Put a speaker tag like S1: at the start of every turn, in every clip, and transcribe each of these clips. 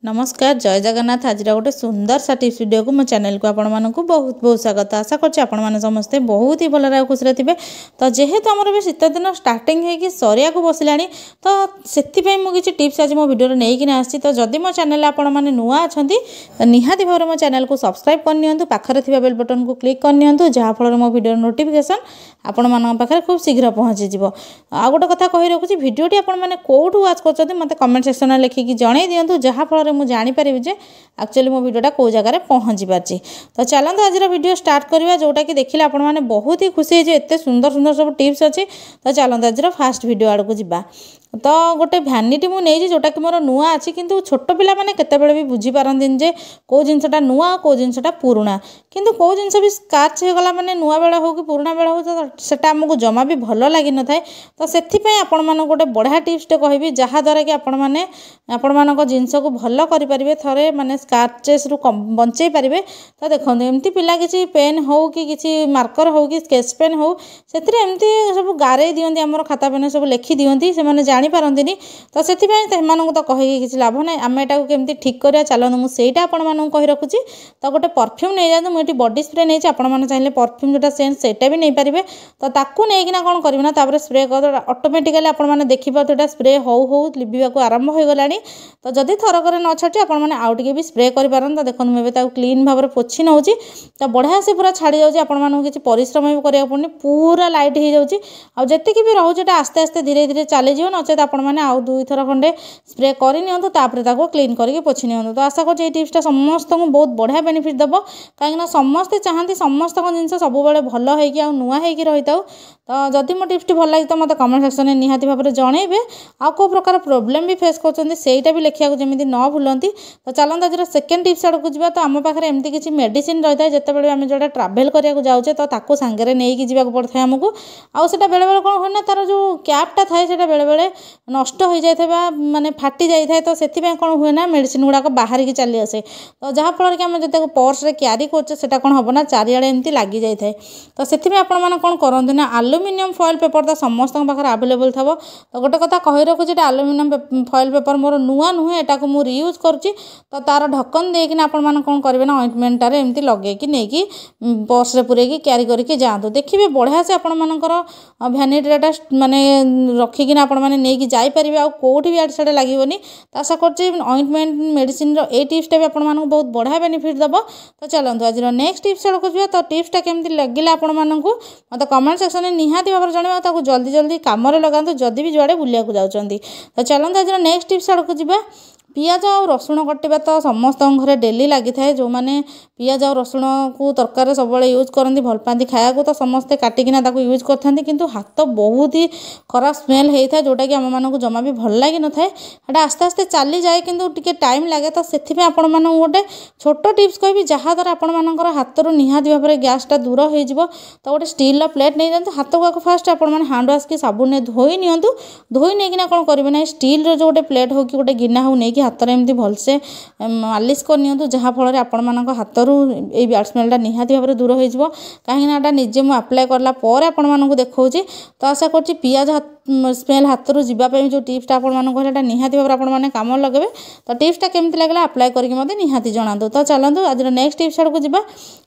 S1: नमस्कार जय जगन्नाथ। आज गोटे सुंदर सा टिप्स वीडियो को मो चैनल को आपण मानक बहुत बहुत स्वागत। आशा करछि आपण माने समस्ते बहुत ही भल खुशी रे थिबे। तो जेहेतु हमर भी शीत दिन स्टार्टिंग है कि सरिया को बसिलानी तो सेति पई मु किछि टिप्स आज मो वीडियो रे नै कि आछि। तो जदि मो चैनल आपण माने नुआ अछंती तो निहाती भाव मो चैनल को सब्सक्राइब कर नियंतु, पाखरे थिबा बेल बटन को क्लिक कर नियंतु, जहा फल मो वीडियो नोटिफिकेशन आपण मान पाखे खूब शीघ्र पहुँची जीव। आ गोटे कथा कहि रखुछि, वीडियोटी आपण माने कोठु वाच करछथि मते कमेंट सेक्शन में लिखिकी जणै दियंतु, जहा फल मु जानि परिबि जे एक्चुअली मो वीडियोटा को जगह पहुँची पार्ची। तो चलते आज वीडियो स्टार्ट करवा, जोटा कि देखिले आपण माने बहुत ही खुशी जे एते सुंदर सुंदर सब टिप्स अच्छी। तो चलते आज फास्ट वीडियो आड़ को जीवा। तो गोटे भ्यानिटी मु नहीं जोटा कि मोर नुआ अच्छी, किंतु छोट पिला माने केतेबेले भी बुझी पारंतिन जे को जिनसटा नुआ को जिनसटा पुराना, किंतु को जिनस भी स्क्रैच हो गला माने नुआ बेला हो कि पुराना बेला हो तो सेटा हमको जमा भी भल लगी न थाए। तो सेथि पई आपण माने गोटे बढ़िया टिप्स टे कहबी, जहा द्वारा कि आपण माने आपण मानको जिंस को भल करि परिबे, थरे माने स्क्रैचेस रु बंचै परिबे। तो देखो एमती पिला किछि पेन हो कि किछि मार्कर हो कि स्केच पेन हो, सेथिरे एमती सब गारे दियंती, हमर खाता पेन सब लिखि दियंती, से माने जानि पारंतिनी। तो सेथि पई सेमानकु तो कहि किछि लाभ नै, आमे एटा को केमती ठीक करिया चलन मु सेटा आपण मानकु कहि रखुछि। तो गोटे परफ्यूम नै जानु, मु एटी बॉडी स्प्रे नै छि, आपण माने चाहिले परफ्यूम जोटा सेंट सेटा भी नै परिबे। तो ताकू नै किना कोन करबे ना, तापर स्प्रे कर ऑटोमेटिकली आपण माने देखि पातो एटा स्प्रे हो लिबिबा को आरंभ होई गलानी। तो जदि थर करे न छाटी आपण माने आउ टिके भी स्प्रे करि पारन। तो देखन मैं ताकू क्लीन भाव में पोछि नउछि, तो बढ़िया से पूरा छाड़ी जाउछि, आपण मानकु किछि परिश्रम भी करिया पड़नी, पूरा लाइट हो जाउछि। आ जतिकि भी रहउछि एटा आस्ते आस्ते धीरे धीरे चली जिवो, नचेत आपण माने आउ दुई थर खंडे स्प्रे करि नियंतु, तापर ताको क्लीन करके पोछि नियंतु। तो आशा करछि ए टिप्सटा समस्त को बहुत बढ़िया बेनिफिट दबो, काहेकि समस्ते चाहती समस्त जिनस सब बेले भल होइकि आ नुआ होइकि रहिताउ। तो जदि मो टिप्सटी भल लगी तो मत कमेंट सेक्शन में निहाती भाव में जनइबे। आ को प्रकार प्रोब्लेम भी फेस करछन्ती सेटा भी लिखिया जमी न भूलती। तो चलते आज सेकेंड टिप्स आड़ को जीवा। तो आम पाखे एमती किसी मेडिसिन रही है, जिते आम जो ट्राभेल कराया जाऊे तो ताको सांगे नहीं जावाक पड़ता है आमको। आउ से बेले बेले कौन हुए तार जो कैपटा थाए से बेले बेले नष्ट हो जाए, माने फाटी जाए। तो से कौन हुए ना मेडिसिन गुड़ाक बाहर की चली आसे। तो जहाँफल कि आम जो पर्स रे क्यारी करते कौन हम ना चारिड़े एमती लगी जाए। तो से कौन करते ना, आलुमिनियम फॉइल पेपर तो समस्त पाखे आवेलेबल थो। तो गोटे कथा कही रखुच्छी, आलुमिनियम फॉइल पेपर मोर नुआ नुहे, एटा को मु रीयूज करुच्ची। तो तार ढक्कन देकिना आपण माने कौन करेंगे ना, ऑइंटमेंट एमती लगे नहीं पर्स रे पूरे क्यारी करके जातु, देखिए बढ़िया से आपण मानकर भ्यानिटीटा माने रखिकिना आपण माने नहीं जाई परिबे, आ कोठी भी आड़ साडे लागोनी। तो आशा करछि ऑइंटमेंट मेडिसिन रो ए टिप्सटा भी आपण मानक बहुत बढ़िया बेनिफिट दबो। तो चलंतु आज नेक्स्ट टिप्स आड़को जिया। तो टिप्सटा केमती लगिला आपण मानकु मते कमेंट सेक्शन में निहाती भाव जणाइबा, ताकू जल्दी जल्दी काम रे लगांतु जदि भी जुआड़े बुलिया को जाउचंदी। तो चलंतु आज नेक्स्ट टिप्स आड़को जिबा। पियाज आ रसुण कटिबा तो समस्त घरे डेली लगी थाए, जो माने पियाज आ रसुण को तरकारी सब यूज करती भल पाती खाया को, तो समस्ते काटिकिना ताको यूज करथांती, किंतु हाथ बहुत ही खराब स्मेल होता है, जोटा कि आम मानक जमा भी भल लगी न थाए। एटा आस्ते आस्ते चली जाए, किंतु टिके टाइम लगे। तो सेथिपे आपण मानक गोटे छोट टिप्स कहबी, जहाँ द्वारा आपण मानकर हाथ रु निहाती भाव में गैसटा दूर हो जिवो। तो गोटे स्टील प्लेट नहीं जातु, हाथ को फास्ट आपण माने हैंड वाश की साबुन ने धोई नियंतु। धोई नहीं कौन करेंगे ना, स्टील जो गोटे प्लेट हो कि गोटे गिना हो नहीं हाथ में एमती भलसे मालिश करनी, जहाँफल आपण मान हाथ रु ये बैड स्मेलटा निहाती भाव में दूर हो, कहीं निजे मुझे अप्लाई करला आपण मानक देखा। तो आशा कर पियाज स्मेल हाथ रु जावाई जो टिप्सटा आपण मानक कहला निहाती भाव आपण माने काम लगे। तो टिप्सटा केमती लगला अप्लाई करके मते निहाती जणातु। तो चलतु आज नेक्स्ट टिप्स आड़को जीवा।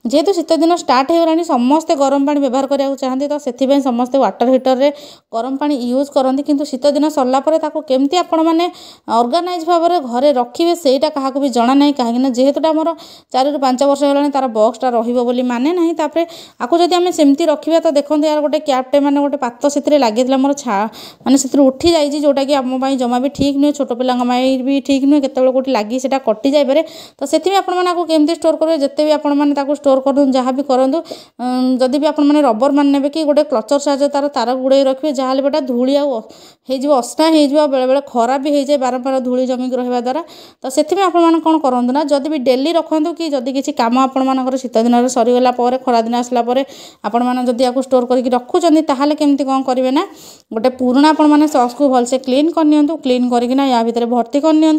S1: जेहेतु शीत दिन स्टार्ट हो समस्ते गरम पानी व्यवहार करने चाहती, तो से समस्ते वाटर हीटर रे गरम पानी यूज करती, किंतु शीत दिन सरला केमती आपण माने ऑर्गेनाइज भाव में घरे रखिए सेटा क्या भी जना ना, कहीं जेहेतुटा मोर 4 ରୁ 5 वर्ष होगा तार बक्सटा रहिबो बोली माने ना। तापर आपको जब आम सेमती रखा, तो देखो यार गोटे कैपटे माने गोटे पात से लगे मोर माने से उठी जाइए, जोटा कि आम जमा भी ठीक नुहे, छोट पिला भी ठीक नुहे, केतबेले कोठी लगी सेटा कटि जाई पारे। तो सेथि आपण माने आपको केमती स्टोर करेंगे, जिते भी आपण माने ताको स्टोर कर जहाँ भी करूँ, जदि भी आपण माने रबर मान ने कि गोटे क्लचर साहाଯ୍य तार तार गुड़े रखिए, जहाँ बेटा धूली हो असना हो बेले बेले खराब भी हो जाए, बारंबार धूली जमिक रहा द्वारा। तो से आपण कौन करूँ ना, जदि भी डेली रखु कि जदि किसी कम आपर शीत दिन सरीगला खरा दिन आसला आपण मैंने जदि या स्टोर करके रखुच्च, ताहले केमती कौन करेंगे ना, गोटे पुराणा आपण मैंने सॉस को भलसे क्लीन करनी क्लीन करना या भितर भर्ती करनी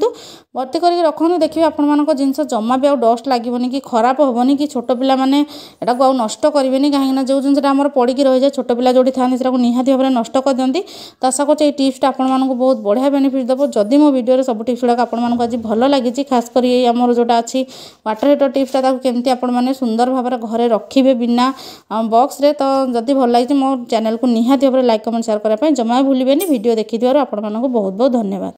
S1: भर्ती करके रखु देखिए आपण मान जिनस जमा भी डस्ट लगे कि खराब हेनी कि छोट पिला मैंने यहाँ को नष्ट करेंगे कहीं जो जिनसा आम पड़ी रही जाए छोट पिला जो था निहाती भाव में नष्ट कर दिखती। तो आशा कर टिप्सटा आपको बहुत बढ़िया बेनिफिट देव। जदि मो वीडियो सब टिप्स गुड़ाक आपको आज भल लगी खास कर आमर जोटा अच्छी वाटर हीटर टिप्सटा केमती आपने सुंदर भाव में घरे रखिए बिना बॉक्स रे। तो जदि भल लगी मो चैनल को निहाती भाव में लाइक कमेंट शेयर करने जमा भूलें। वीडियो देखी बहुत बहुत धन्यवाद।